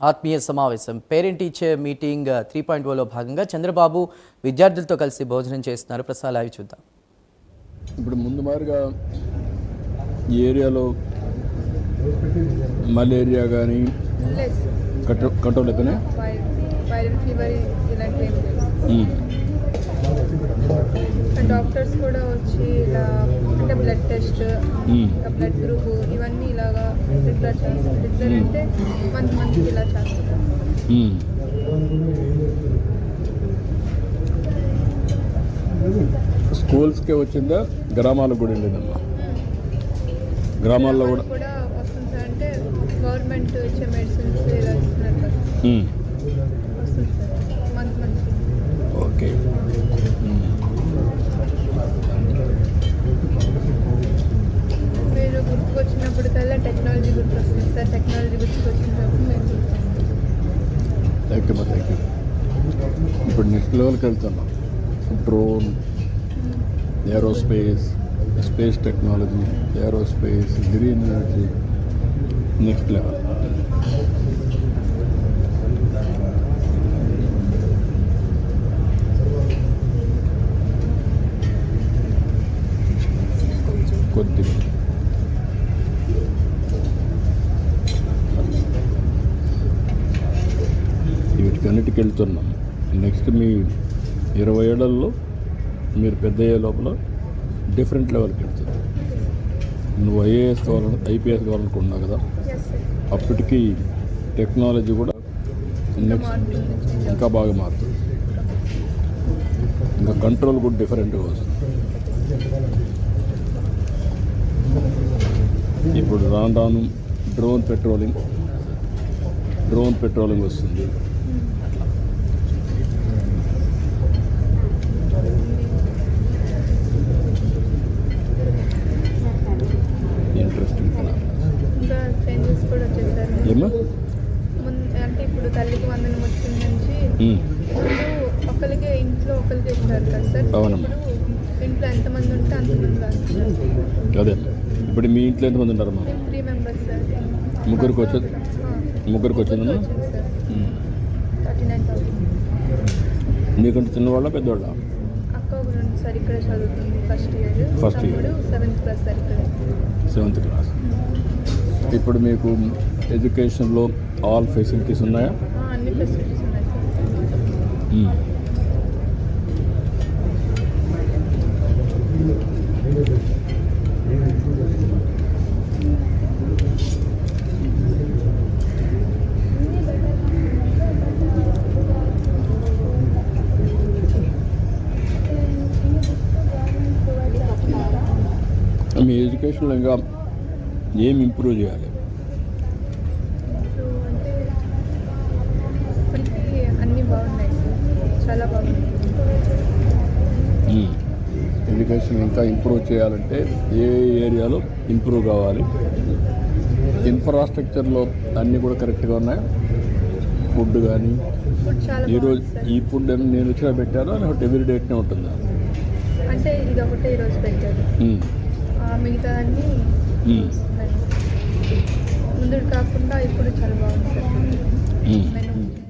ఆత్మీయ సమావేశం parent teacher meeting 3.0లో భాగంగా చంద్రబాబు విద్యార్థులతో కలిసి భోజనం చేస్తున్నారు. ప్రసాద్ లైవ్ చూద్దాం. ఇప్పుడు ముందు మారుగా ఈ ఏరియాలో మలేరియా కానీ కంట్రోల్ అయిపోయినాయి. డాక్టర్స్ కూడా వచ్చి ఇలా అంటే బ్లడ్ టెస్ట్, బ్లడ్ గ్రూప్ ఇవన్నీ ఇలాగా రెగ్యులర్ అంటే మంత్కి ఇలా చేస్తారు. స్కూల్స్కే వచ్చిందా, గ్రామాలకు కూడా వెళ్ళిందమ్మా? గ్రామాల్లో కూడా వస్తుంది సార్. అంటే గవర్నమెంట్ ఇచ్చే మెడిసిన్స్ ఇలా ఇస్తున్నారు కదా, వస్తుంది సార్ మంత్కి. ఓకే. మీరు గుర్తుకొచ్చినప్పటికల్లా టెక్నాలజీ గుర్తొస్తుంది సార్. టెక్నాలజీ గుర్తుకొచ్చినప్పుడు మేము థ్యాంక్ యూ. ఇప్పుడు నెక్స్ట్ లెవెల్కి వెళ్తున్నాం. Drone, aerospace, space technology, aerospace, green energy, next level. కొద్దిగా వీటికన్నిటికి వెళ్తున్నాం. నెక్స్ట్ మీ 20 ఏళ్లలో మీరు పెద్ద అయ్యే లోపల డిఫరెంట్ లెవెల్కి వెళ్తుంది. నువ్వు ఐఏఎస్ ఐపీఎస్ కావాలనుకుంటున్నావు కదా, అప్పటికి టెక్నాలజీ కూడా నెక్స్ట్ ఇంకా బాగా మారుతుంది. ఇంకా కంట్రోల్ కూడా డిఫరెంట్గా వస్తుంది. ఇప్పుడు రాను డ్రోన్ పెట్రోలింగ్ వస్తుంది. ఇంట్రెస్టింగ్ ఇంకా చేంజెస్ కూడా వచ్చేసారు. ఏమా అంటే ఇప్పుడు తల్లికి వందనం వచ్చిన నుంచి ఒకరికి ఇంట్లో ఒకరికి ఇస్తారు కదా సార్. అవునమ్మా. ఇంట్లో ఎంతమంది ఉంటే అంతమంది రాస్తారు. అదే ఇప్పుడు మీ ఇంట్లో ఎంతమంది ఉంటారమ్మా? 3 మెంబర్స్ సార్. ముగ్గురికి వచ్చిందమ్మా. 39,000. నీకంటే చిన్నవాళ్ళ పెద్దవాళ్ళ? అక్క ఒక 2 సార్ ఇక్కడ చదువుతుంది, first year. 7th class sir ఇక్కడ. 7th class. ఇప్పుడు మీకు ఎడ్యుకేషన్లో ఆల్ ఫెసిలిటీస్ ఉన్నాయా? అన్ని ఫెసిలిటీస్ ఉన్నాయి సార్. మీ ఎడ్యుకేషన్లో ఇంకా ఏం ఇంప్రూవ్ చేయాలి? అంటే అన్నీ బాగున్నాయి సార్, చాలా బాగున్నాయి. ఎడ్యుకేషన్ ఇంకా ఇంప్రూవ్ చేయాలంటే ఏ ఏరియాలో ఇంప్రూవ్ కావాలి? ఇన్ఫ్రాస్ట్రక్చర్లో అన్నీ కూడా కరెక్ట్గా ఉన్నాయి. ఫుడ్ కానీ ఈరోజు ఈ ఫుడ్ నేను వచ్చినా పెట్టారా లేకపోతే ఎవ్రీ డేట్నే ఉంటుందా? అంటే ఇది ఒకటే ఈరోజు పెట్టారు, మిగతా అన్నీ ముందు కాకుండా ఇప్పుడు చాలా బాగుంది సార్.